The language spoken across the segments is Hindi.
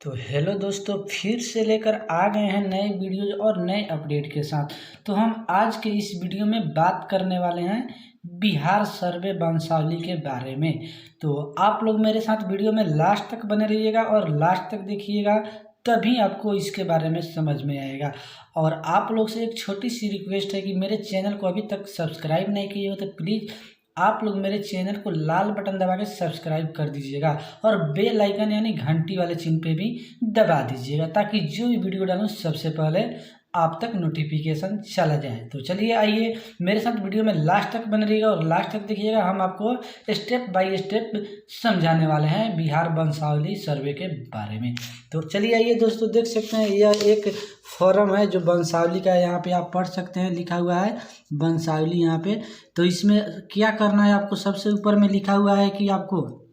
तो हेलो दोस्तों, फिर से लेकर आ गए हैं नए वीडियोज और नए अपडेट के साथ। तो हम आज के इस वीडियो में बात करने वाले हैं बिहार सर्वे वंशावली के बारे में। तो आप लोग मेरे साथ वीडियो में लास्ट तक बने रहिएगा और लास्ट तक देखिएगा, तभी आपको इसके बारे में समझ में आएगा। और आप लोग से एक छोटी सी रिक्वेस्ट है कि मेरे चैनल को अभी तक सब्सक्राइब नहीं किए हो तो प्लीज़ आप लोग मेरे चैनल को लाल बटन दबा के सब्सक्राइब कर दीजिएगा और बेल आइकन यानी घंटी वाले चिन्ह पे भी दबा दीजिएगा, ताकि जो भी वीडियो डालूँ सबसे पहले आप तक नोटिफिकेशन चला जाए। तो चलिए आइए मेरे साथ वीडियो में लास्ट तक बने रहिएगा और लास्ट तक देखिएगा। हम आपको स्टेप बाय स्टेप समझाने वाले हैं बिहार वंशावली सर्वे के बारे में। तो चलिए आइए दोस्तों, देख सकते हैं यह एक फॉर्म है जो वंशावली का है। यहाँ पे आप पढ़ सकते हैं, लिखा हुआ है वंशावली यहाँ पे। तो इसमें क्या करना है आपको, सबसे ऊपर में लिखा हुआ है कि आपको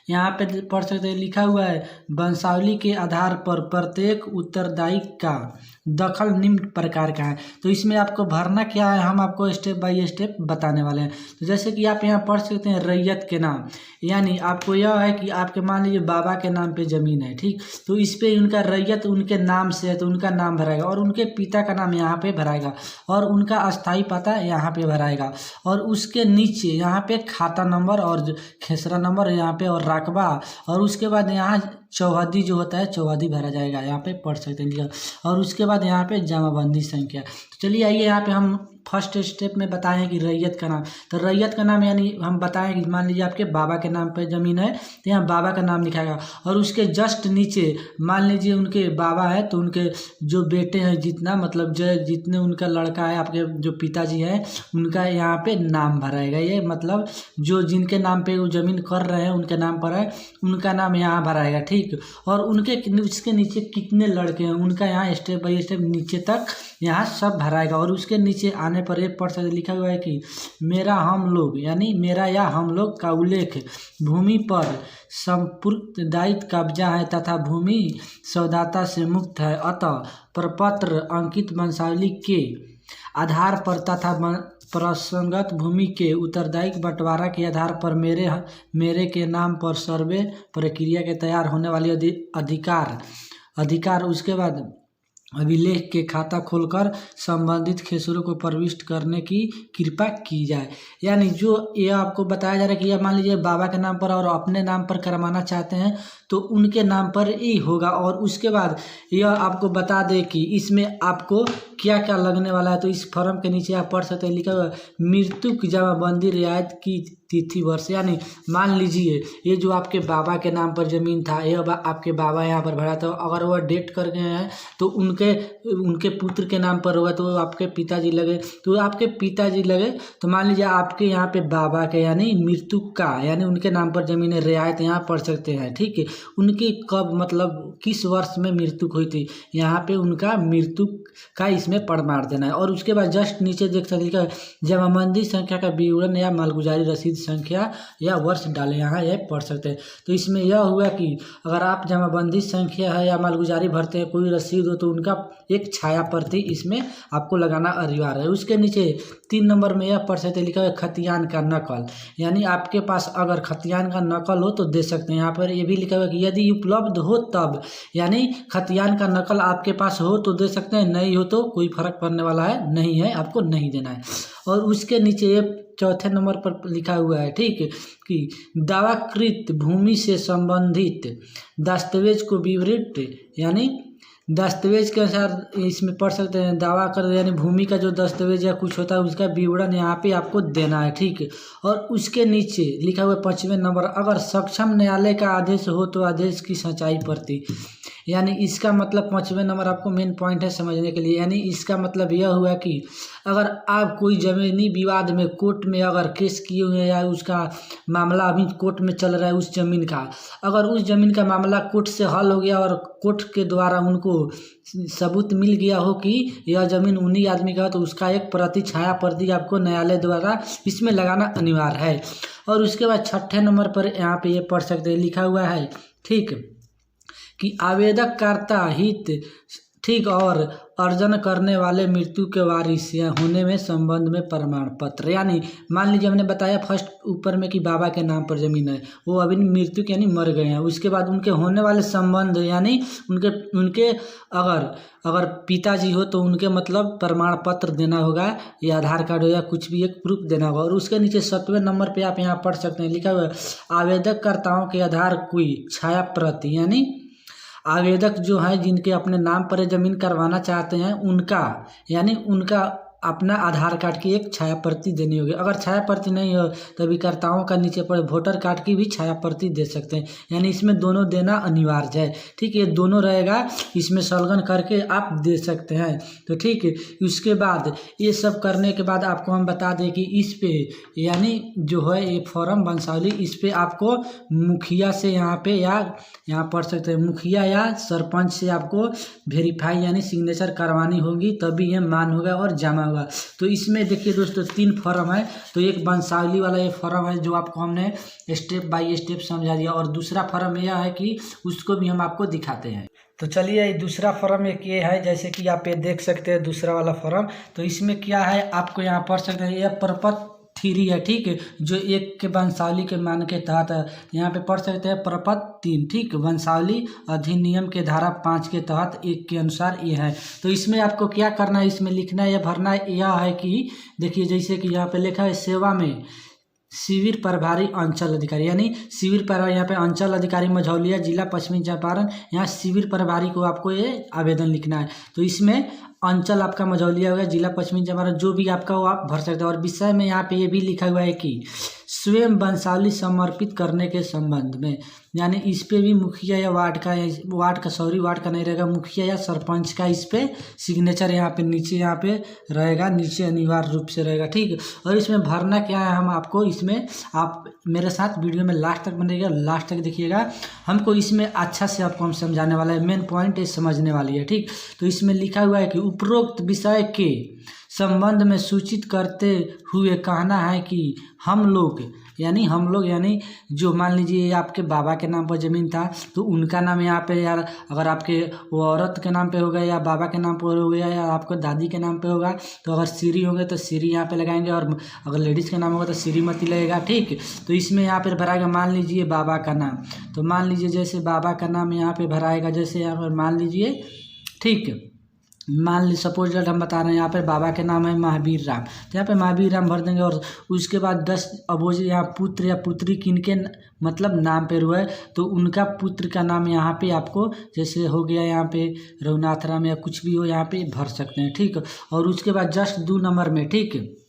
यहाँ पे पढ़ सकते हैं, लिखा हुआ है वंशावली के आधार पर प्रत्येक उत्तरदायी का दखल निम्न प्रकार का है। तो इसमें आपको भरना क्या है, हम आपको स्टेप बाय स्टेप बताने वाले हैं। तो जैसे कि आप यहाँ पढ़ सकते हैं रैयत के नाम, यानी आपको यह है कि आपके मान लीजिए बाबा के नाम पे ज़मीन है, ठीक, तो इस पे उनका रैयत उनके नाम से है तो उनका नाम भराएगा और उनके पिता का नाम यहाँ पे भराएगा और उनका अस्थाई पता यहाँ पे भराएगा। और उसके नीचे यहाँ पे खाता नंबर और खेसरा नंबर यहाँ पे और रकबा, और उसके बाद यहाँ चौहदी जो होता है चौहदी भरा जाएगा, यहाँ पे पढ़ सकते हैं लिखा। और उसके बाद यहाँ पे जमाबंदी संख्या। तो चलिए आइए यहाँ पे हम फर्स्ट स्टेप में बताएं कि रैयत का नाम। तो रैयत का नाम यानी हम बताएं कि मान लीजिए आपके बाबा के नाम पे ज़मीन है तो यहाँ बाबा का नाम लिखाएगा और उसके जस्ट नीचे मान लीजिए उनके बाबा है तो उनके जो बेटे हैं जितना मतलब जो जितने उनका लड़का है, आपके जो पिताजी हैं उनका यहाँ पे नाम भराएगा। ये मतलब जो जिनके नाम पे वो ज़मीन कर रहे हैं उनके नाम पर है, उनका नाम यहाँ भराएगा, ठीक। और उनके उसके नीचे कितने लड़के हैं उनका यहाँ स्टेप बाय स्टेप नीचे तक यहाँ सब भराएगा। और उसके नीचे आने पर एक पढ़ सकते लिखा हुआ है कि मेरा हम लोग यानी मेरा या हम लोग का उल्लेख भूमि पर संपूर्ण दायित्व कब्जा है तथा भूमि सौदाता से मुक्त है, अतः प्रपत्र अंकित वंशावली के आधार पर तथा प्रसंगत भूमि के उत्तरदायित्व बंटवारा के आधार पर मेरे के नाम पर सर्वे प्रक्रिया के तैयार होने वाली अधिकार उसके बाद अभिलेख के खाता खोलकर संबंधित खेसरों को प्रविष्ट करने की कृपा की जाए। यानी जो यह आपको बताया जा रहा है कि यह मान लीजिए बाबा के नाम पर और अपने नाम पर करवाना चाहते हैं तो उनके नाम पर ही होगा। और उसके बाद यह आपको बता दे कि इसमें आपको क्या क्या लगने वाला है। तो इस फॉर्म के नीचे आप पढ़ सकते हैं, लिखा हुआ मृत्यु की जमाबंदी रियायत की तिथि वर्ष। यानी मान लीजिए ये जो आपके बाबा के नाम पर ज़मीन था, ये आपके बाबा यहाँ पर भरा था, अगर वह डेट कर गए हैं तो उनके पुत्र के नाम पर होगा तो आपके पिताजी लगे, तो आपके पिताजी लगे तो मान लीजिए आपके यहाँ पे बाबा के यानी मृत्यु का यानी उनके नाम पर ज़मीन रियायत यहाँ पढ़ सकते हैं, ठीक है। उनकी कब मतलब किस वर्ष में मृत्यु हुई थी, यहाँ पे उनका मृत्यु का इसमें प्रमाण देना है। और उसके बाद जस्ट नीचे देख सकते हैं जमाबंदी संख्या का विवरण या मालगुजारी रसीद संख्या या वर्ष डालें, यहाँ यह पढ़ सकते हैं। तो इसमें यह हुआ कि अगर आप जमाबंदी संख्या है या मालगुजारी भरते हैं, कोई रसीद हो तो उनका एक छाया प्रति इसमें आपको लगाना अनिवार्य है। उसके नीचे 3 नंबर में यह पढ़ सकते हैं, लिखा है खतियान का नकल। यानी आपके पास अगर खतियान का नकल हो तो दे सकते हैं। यहाँ पर यह भी लिखा हुआ कि यदि उपलब्ध हो तब, यानी खतियान का नकल आपके पास हो तो दे सकते हैं, नहीं हो तो कोई फर्क पड़ने वाला है नहीं है, आपको नहीं देना है। और उसके नीचे चौथे नंबर पर लिखा हुआ है, ठीक है, कि दावाकृत भूमि से संबंधित दस्तावेज को विवरित यानी दस्तावेज के अनुसार इसमें पढ़ सकते हैं दावा कर यानी भूमि का जो दस्तावेज या कुछ होता है उसका विवरण यहाँ पे आपको देना है, ठीक है। और उसके नीचे लिखा हुआ 5वें नंबर, अगर सक्षम न्यायालय का आदेश हो तो आदेश की सच्चाई प्रति। यानी इसका मतलब 5वें नंबर आपको मेन पॉइंट है समझने के लिए। यानी इसका मतलब यह हुआ कि अगर आप कोई ज़मीनी विवाद में कोर्ट में अगर केस किए हुए हैं या उसका मामला अभी कोर्ट में चल रहा है उस ज़मीन का, अगर उस ज़मीन का मामला कोर्ट से हल हो गया और कोर्ट के द्वारा उनको सबूत मिल गया हो कि यह ज़मीन उन्हीं आदमी का, तो उसका एक प्रति छाया प्रति आपको न्यायालय द्वारा इसमें लगाना अनिवार्य है। और उसके बाद 6ठे नंबर पर यहाँ पे ये पढ़ सकते हैं, लिखा हुआ है, ठीक, कि आवेदक कर्ता हित ठीक। और अर्जन करने वाले मृत्यु के वारिस या होने में संबंध में प्रमाण पत्र, यानी मान लीजिए हमने बताया फर्स्ट ऊपर में कि बाबा के नाम पर ज़मीन है, वो अभी मृत्यु के यानी मर गए हैं, उसके बाद उनके होने वाले संबंध यानी उनके उनके अगर पिताजी हो तो उनके मतलब प्रमाण पत्र देना होगा, या आधार कार्ड हो या कुछ भी एक प्रूफ देना होगा। और उसके नीचे 7वें नंबर पे आप यहाँ पढ़ सकते हैं, लिखा हुआ है आवेदककर्ताओं के आधार कोई छाया प्रति, यानी आवेदक जो है जिनके अपने नाम पर ज़मीन करवाना चाहते हैं उनका यानी उनका अपना आधार कार्ड की एक छाया प्रति देनी होगी। अगर छाया प्रति नहीं हो तो अभिकर्ताओं का नीचे पर वोटर कार्ड की भी छाया प्रति दे सकते हैं, यानी इसमें दोनों देना अनिवार्य है। ठीक, ये दोनों रहेगा, इसमें संलग्न करके आप दे सकते हैं। तो ठीक है, उसके बाद ये सब करने के बाद आपको हम बता दें कि इस पे यानी जो है ये फॉर्म वंशावली, इस पे आपको मुखिया से यहाँ पे या यहाँ पढ़ सकते हैं मुखिया या सरपंच से आपको वेरीफाई यानी सिग्नेचर करवानी होगी, तभी ये मान होगा और जमा। तो इसमें देखिए दोस्तों 3 फॉर्म है। तो एक वंशावली वाला ये फॉर्म है जो आपको हमने स्टेप बाय स्टेप समझा दिया, और दूसरा फॉर्म यह है कि उसको भी हम आपको दिखाते हैं। तो चलिए दूसरा फॉर्म एक ये है, जैसे कि आप ये देख सकते हैं दूसरा वाला फॉर्म। तो इसमें क्या है आपको यहाँ पढ़ सकते हैं, यह प्रपत्र 3 है, ठीक है, जो एक के वंशावली के मान के तहत है। यहाँ पे पढ़ सकते हैं प्रपत्र 3, ठीक, वंशावली अधिनियम के धारा 5 के तहत 1 के अनुसार ये है। तो इसमें आपको क्या करना है, इसमें लिखना है या भरना है, यह है कि देखिए जैसे कि यहाँ पे लिखा है सेवा में शिविर प्रभारी अंचल अधिकारी, यानी शिविर प्रभारी यहाँ पे अंचल अधिकारी मझौलिया जिला पश्चिमी चंपारण, यहाँ शिविर प्रभारी को आपको ये आवेदन लिखना है। तो इसमें अंचल आपका मझौलिया होगा, जिला पश्चिमी चंपारण जो भी आपका हो आप भर सकते हो। और विषय में यहाँ पे ये भी लिखा हुआ है कि स्वयं वंशावली समर्पित करने के संबंध में, यानी इस पे भी मुखिया या वार्ड का नहीं रहेगा, मुखिया या सरपंच का इस पे सिग्नेचर यहाँ पे नीचे यहाँ पे रहेगा, नीचे अनिवार्य रूप से रहेगा, ठीक। और इसमें भरना क्या है, हम आपको इसमें आप मेरे साथ वीडियो में लास्ट तक बनेगा, लास्ट तक देखिएगा, हमको इसमें अच्छा से आपको हम समझाने वाला है, मेन पॉइंट ये समझने वाली है, ठीक। तो इसमें लिखा हुआ है कि उपरोक्त विषय के संबंध में सूचित करते हुए कहना है कि हम लोग यानी जो मान लीजिए आपके बाबा के नाम पर ज़मीन था तो उनका नाम यहाँ पे, यार अगर आपके वो औरत के नाम पे होगा या बाबा के नाम पर हो गया या आपको दादी के नाम पे होगा तो अगर श्री होंगे तो श्री यहाँ पे लगाएंगे, और अगर लेडीज़ का नाम होगा तो श्रीमती लगेगा, ठीक। तो इसमें यहाँ पे भराएगा मान लीजिए बाबा का नाम, तो मान लीजिए जैसे बाबा का नाम यहाँ पे भराएगा, जैसे यहाँ पर मान लीजिए, ठीक, मान ली सपोज हम बता रहे हैं यहाँ पर बाबा के नाम है महावीर राम, तो यहाँ पे महावीर राम भर देंगे। और उसके बाद 10 अबोज यहाँ पुत्र या पुत्री किनके मतलब नाम पे हुआ है तो उनका पुत्र का नाम यहाँ पे आपको जैसे हो गया यहाँ पे रघुनाथ राम या कुछ भी हो यहाँ पे भर सकते हैं, ठीक। और उसके बाद जस्ट 2 नंबर में, ठीक,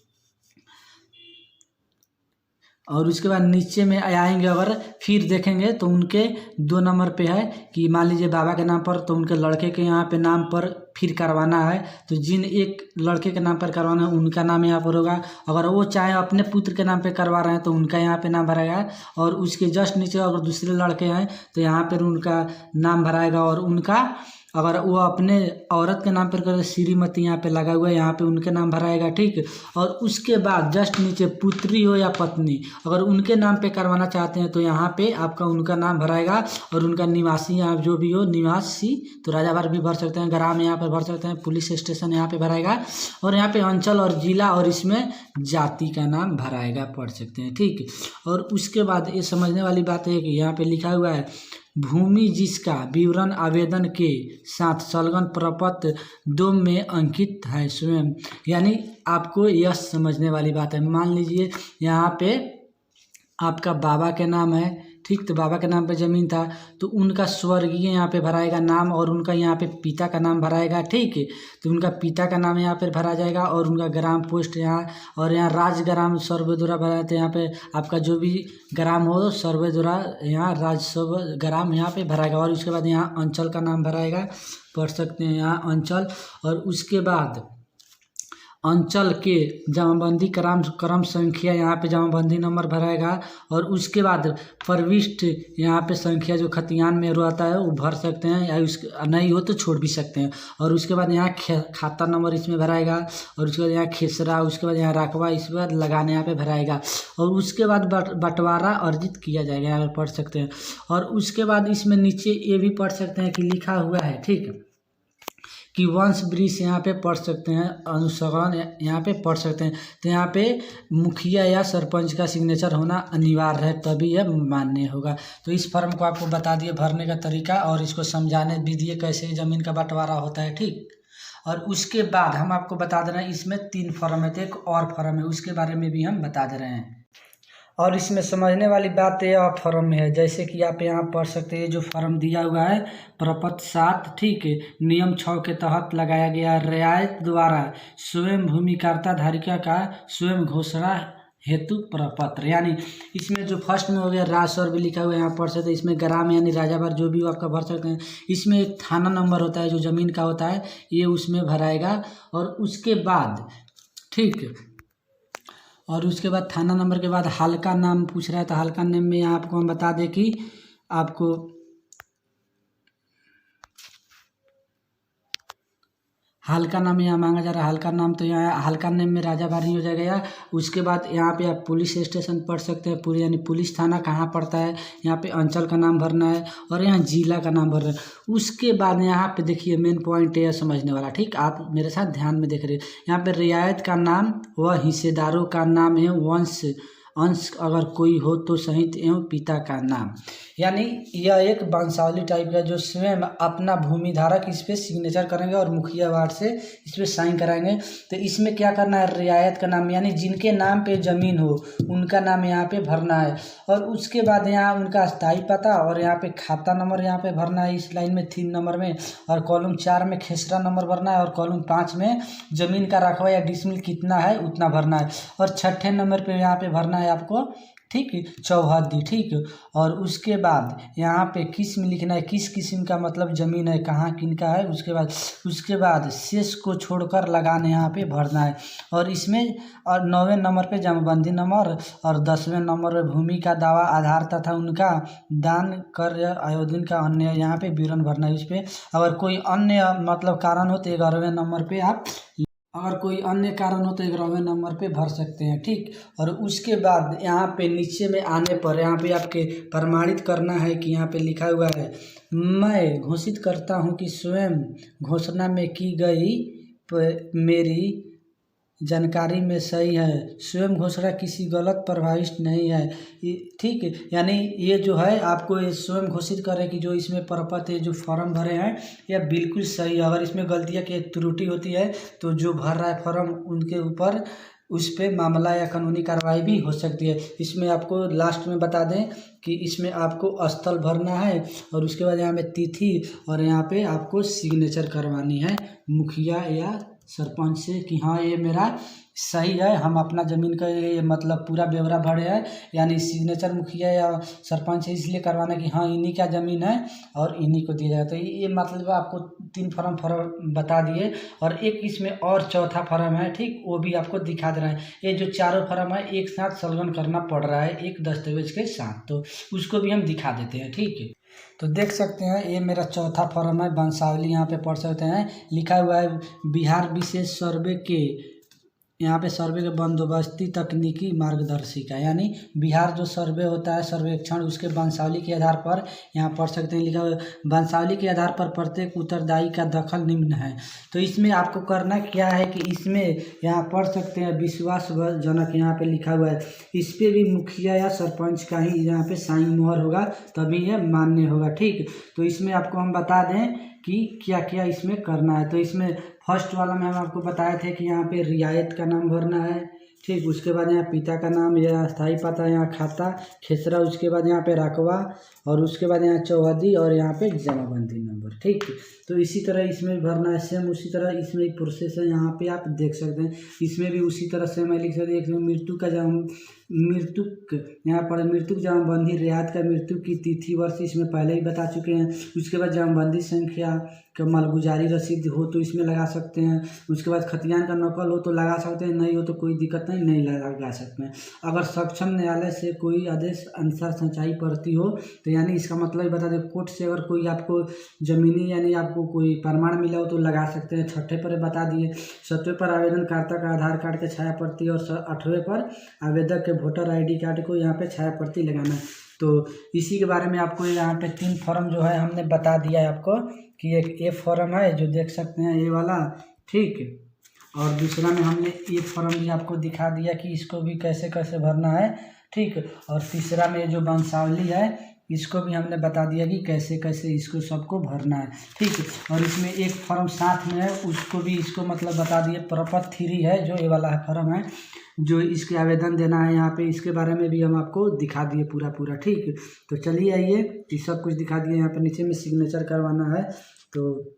और उसके बाद नीचे में आएंगे अगर फिर देखेंगे तो उनके 2 नंबर पे है कि मान लीजिए बाबा के नाम पर तो उनके लड़के के यहाँ पे नाम पर फिर करवाना है, तो जिन एक लड़के के नाम पर करवाना है उनका नाम यहाँ पर होगा। अगर वो चाहे अपने पुत्र के नाम पे करवा रहे हैं तो उनका यहाँ पे नाम भराएगा, और उसके जस्ट नीचे अगर दूसरे लड़के हैं तो यहाँ पर उनका नाम भराएगा, और उनका अगर वो अपने औरत के नाम पर कर श्रीमती यहाँ पे लगा हुआ है यहाँ पे उनके नाम भराएगा, ठीक। और उसके बाद जस्ट नीचे पुत्री हो या पत्नी अगर उनके नाम पे करवाना चाहते हैं तो यहाँ पे आपका उनका नाम भराएगा, और उनका निवासी यहाँ जो भी हो निवासी तो राजाभार भी भर सकते हैं, ग्राम यहाँ पर भर सकते हैं, पुलिस स्टेशन यहाँ पे भराएगा, और यहाँ पे अंचल और जिला और इसमें जाति का नाम भराएगा, पढ़ सकते हैं, ठीक। और उसके बाद ये समझने वाली बात है कि यहाँ पे लिखा हुआ है भूमि जिसका विवरण आवेदन के साथ संलग्न प्रपत्र 2 में अंकित है स्वयं, यानी आपको यह समझने वाली बात है। मान लीजिए यहाँ पे आपका बाबा के नाम है, ठीक, तो बाबा के नाम पे ज़मीन था तो उनका स्वर्गीय यहाँ पे भराएगा नाम, और उनका यहाँ पे पिता का नाम भराएगा, ठीक है। तो उनका पिता का नाम यहाँ पे भरा जाएगा, और उनका ग्राम पोस्ट यहाँ, और यहाँ राजग्राम सर्वेद्वारा भरा है, तो यहाँ पे आपका जो भी ग्राम हो सर्वेद्वारा यहाँ राजस्व ग्राम यहाँ पे भराएगा। और उसके बाद यहाँ अंचल का नाम भराएगा, पढ़ सकते हैं यहाँ अंचल। और उसके बाद अंचल के जमाबंदी क्रम संख्या यहाँ पे जमाबंदी नंबर भराएगा, और उसके बाद प्रविष्ट यहाँ पे संख्या जो खतियान में रहता है वो भर सकते हैं, या उसके नहीं हो तो छोड़ भी सकते हैं। और उसके बाद यहाँ खाता नंबर इसमें भराएगा, और उसके बाद यहाँ खेसरा, उसके बाद यहाँ रकबा, इसके बाद लगाने यहाँ पे भराएगा, और उसके बाद बंटवारा अर्जित किया जाएगा, यहाँ पर पढ़ सकते हैं। और उसके बाद इसमें नीचे ये भी पढ़ सकते हैं कि लिखा हुआ है, ठीक, कि वंश वृक्ष यहाँ पे पढ़ सकते हैं, अनुसरण यहाँ पे पढ़ सकते हैं। तो यहाँ पे मुखिया या सरपंच का सिग्नेचर होना अनिवार्य है, तभी यह मान्य होगा। तो इस फॉर्म को आपको बता दिए भरने का तरीका और इसको समझाने भी दिए कैसे ज़मीन का बंटवारा होता है, ठीक। और उसके बाद हम आपको बता दे रहे हैं इसमें 3 फॉर्म है, तो एक और फॉर्म है उसके बारे में भी हम बता दे रहे हैं। और इसमें समझने वाली बात यह फॉर्म में है, जैसे कि आप यहाँ पढ़ सकते हैं जो फॉर्म दिया हुआ है प्रपत्र 7, ठीक है, नियम 6 के तहत लगाया गया रियायत द्वारा स्वयं भूमिकर्ता धारिका का स्वयं घोषणा हेतु प्रपत्र। यानी इसमें जो फर्स्ट में हो गया राज और भी लिखा हुआ है, यहाँ पढ़ सकते हैं। इसमें ग्राम यानी राजावार जो भी आपका भर सकते हैं। इसमें एक थाना नंबर होता है जो ज़मीन का होता है, ये उसमें भराएगा। और उसके बाद ठीक, और उसके बाद थाना नंबर के बाद हल्का नाम पूछ रहा है, तो हल्का नेम में यहाँ आपको हम बता दें कि आपको हल्का नाम यहाँ मांगा जा रहा है। हल्का नाम तो यहाँ हल्का नेम में राजाबारी हो जाएगा। उसके बाद यहाँ पे आप पुलिस स्टेशन पढ़ सकते हैं पूरी, यानी पुलिस थाना कहाँ पड़ता है, यहाँ पे अंचल का नाम भरना है और यहाँ जिला का नाम भरना है। उसके बाद यहाँ पे देखिए मेन पॉइंट है समझने वाला, ठीक, आप मेरे साथ ध्यान में देख रहे हैं। यहाँ पे रियायत का नाम व हिस्सेदारों का नाम है, वंश अंश अगर कोई हो तो सहित एवं पिता का नाम। यानी यह एक वंशावली टाइप का जो स्वयं अपना भूमिधारक इस पर सिग्नेचर करेंगे और मुखिया वार्ड से इस पर साइन कराएंगे। तो इसमें क्या करना है, रियायत का नाम यानी जिनके नाम पे ज़मीन हो उनका नाम यहाँ पे भरना है। और उसके बाद यहाँ उनका स्थायी पता और यहाँ पे खाता नंबर यहाँ पे भरना है इस लाइन में 3 नंबर में। और कॉलम 4 में खेसरा नंबर भरना है और कॉलम 5 में ज़मीन का रकबा या डिसमिल कितना है उतना भरना है। और 6ठे नंबर पे यहाँ पे भरना है आपको, ठीक, चौहद्दी, ठीक। और उसके बाद यहाँ पे किस्म लिखना है, किस किस्म का मतलब ज़मीन है, कहाँ किनका है। उसके बाद शेष को छोड़कर लगाने यहाँ पे भरना है। और इसमें और 9वें नंबर पे जमाबंदी नंबर और 10वें नंबर पे भूमि का दावा आधार तथा उनका दान कर आयोजन का अन्य यहाँ पे विवरण भरना है। इस पर अगर कोई अन्य मतलब कारण हो तो 11वें नंबर पे आप, अगर कोई अन्य कारण हो तो 11वें नंबर पे भर सकते हैं, ठीक। और उसके बाद यहाँ पे नीचे में आने पर यहाँ पे आपके प्रमाणित करना है कि यहाँ पे लिखा हुआ है, मैं घोषित करता हूँ कि स्वयं घोषणा में की गई मेरी जानकारी में सही है, स्वयं घोषणा किसी गलत प्रभावित नहीं है, ठीक है। यानी ये जो है आपको ये स्वयं घोषित करें कि जो इसमें प्रपत्र है जो फॉर्म भरे हैं यह बिल्कुल सही है। अगर इसमें गलतियाँ की त्रुटि होती है तो जो भर रहा है फॉर्म उनके ऊपर उस पर मामला या कानूनी कार्रवाई भी हो सकती है। इसमें आपको लास्ट में बता दें कि इसमें आपको स्थल भरना है और उसके बाद यहाँ पे तिथि और यहाँ पे आपको सिग्नेचर करवानी है मुखिया या सरपंच से कि हाँ ये मेरा सही है, हम अपना ज़मीन का ये मतलब पूरा ब्यौरा भरे है। यानी सिग्नेचर मुखिया या सरपंच से इसलिए करवाना कि हाँ इन्हीं का ज़मीन है और इन्हीं को दिया जाता है। ये मतलब आपको 3 फॉर्म बता दिए और एक इसमें और चौथा फॉर्म है, ठीक, वो भी आपको दिखा दे रहा है। ये जो चारों फॉर्म है एक साथ संलग्न करना पड़ रहा है एक दस्तावेज के साथ, तो उसको भी हम दिखा देते हैं, ठीक है। तो देख सकते हैं ये मेरा चौथा फॉर्म है, वंशावली यहाँ पे पढ़ सकते हैं। लिखा हुआ है बिहार विशेष सर्वे के, यहाँ पे सर्वे के बंदोबस्ती तकनीकी मार्गदर्शिका, यानी बिहार जो सर्वे होता है सर्वेक्षण उसके वंशावली के आधार पर यहाँ पढ़ सकते हैं। लिखा हुआ वंशावली के आधार पर प्रत्येक उत्तरदायी का दखल निम्न है। तो इसमें आपको करना क्या है कि इसमें यहाँ पढ़ सकते हैं विश्वासजनक, यहाँ पे लिखा हुआ है इस पर भी मुखिया या सरपंच का ही यहाँ पे साइन मोहर होगा तभी यह मान्य होगा, ठीक। तो इसमें आपको हम बता दें कि क्या क्या इसमें करना है। तो इसमें फर्स्ट वाला में हम आपको बताए थे कि यहाँ पे रियायत का नाम भरना है, ठीक। उसके बाद यहाँ पिता का नाम, यहाँ स्थायी पता, यहाँ खाता खेसरा, उसके बाद यहाँ पे रकबा और उसके बाद यहाँ चौहद्दी और यहाँ पे जमाबंदी नंबर, ठीक। तो इसी तरह इसमें भरना है सेम उसी तरह इसमें प्रोसेस है, यहाँ पे आप देख सकते हैं। इसमें भी उसी तरह से मैं लिख सकते हैं। इसमें मृत्युक यहाँ पर मृत्यु जमाबंदी रियायत का मृत्यु की तिथि वर्ष इसमें पहले ही बता चुके हैं। उसके बाद जमाबंदी संख्या का मालगुजारी रसीद हो तो इसमें लगा सकते हैं। उसके बाद खतियान का नकल हो तो लगा सकते हैं, नहीं हो तो कोई दिक्कत नहीं लगा सकते हैं। अगर सक्षम न्यायालय से कोई आदेश अनुसार सिंचाई पड़ती हो तो यानी इसका मतलब बता दें कोर्ट से अगर कोई आपको ज़मीनी यानी आपको कोई प्रमाण मिला हो तो लगा सकते हैं। 6ठे पर बता दिए, 7वें पर आवेदनकर्ता का आधार कार्ड के छाया प्रति और 8वें पर आवेदक के वोटर ID कार्ड को यहाँ पे छाया प्रति लगाना है। तो इसी के बारे में आपको यहाँ पे 3 फॉर्म जो है हमने बता दिया है आपको कि एक ए फॉर्म है जो देख सकते हैं ये वाला, ठीक। और दूसरा में हमने ये फॉर्म भी आपको दिखा दिया कि इसको भी कैसे कैसे भरना है, ठीक। और तीसरा में जो वंशावली है इसको भी हमने बता दिया कि कैसे कैसे इसको सबको भरना है, ठीक। और इसमें एक फॉर्म साथ में है उसको भी इसको मतलब बता दिए, प्रॉपर 3 है जो ये वाला फॉर्म है जो इसके आवेदन देना है यहाँ पे, इसके बारे में भी हम आपको दिखा दिए पूरा, ठीक। तो चलिए आइए ये सब कुछ दिखा दिए, यहाँ पर नीचे में सिग्नेचर करवाना है तो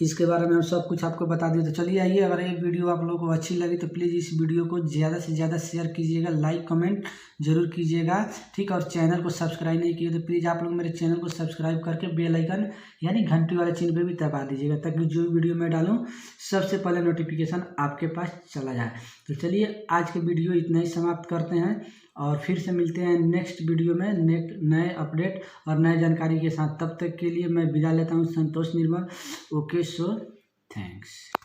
इसके बारे में हम सब कुछ आपको बता दिए। तो चलिए आइए, अगर ये वीडियो आप लोगों को अच्छी लगी तो प्लीज़ इस वीडियो को ज़्यादा से ज़्यादा शेयर कीजिएगा, लाइक कमेंट जरूर कीजिएगा, ठीक। और चैनल को सब्सक्राइब नहीं किए तो प्लीज़ आप लोग मेरे चैनल को सब्सक्राइब करके बेल आइकन यानी घंटी वाले चिन्ह पे भी दबा दीजिएगा ताकि जो वीडियो मैं डालूँ सबसे पहले नोटिफिकेशन आपके पास चला जाए। तो चलिए आज के वीडियो इतना ही समाप्त करते हैं और फिर से मिलते हैं नेक्स्ट वीडियो में नए अपडेट और नए जानकारी के साथ। तब तक के लिए मैं विदा लेता हूं, संतोष निर्मल। Okay, so thanks.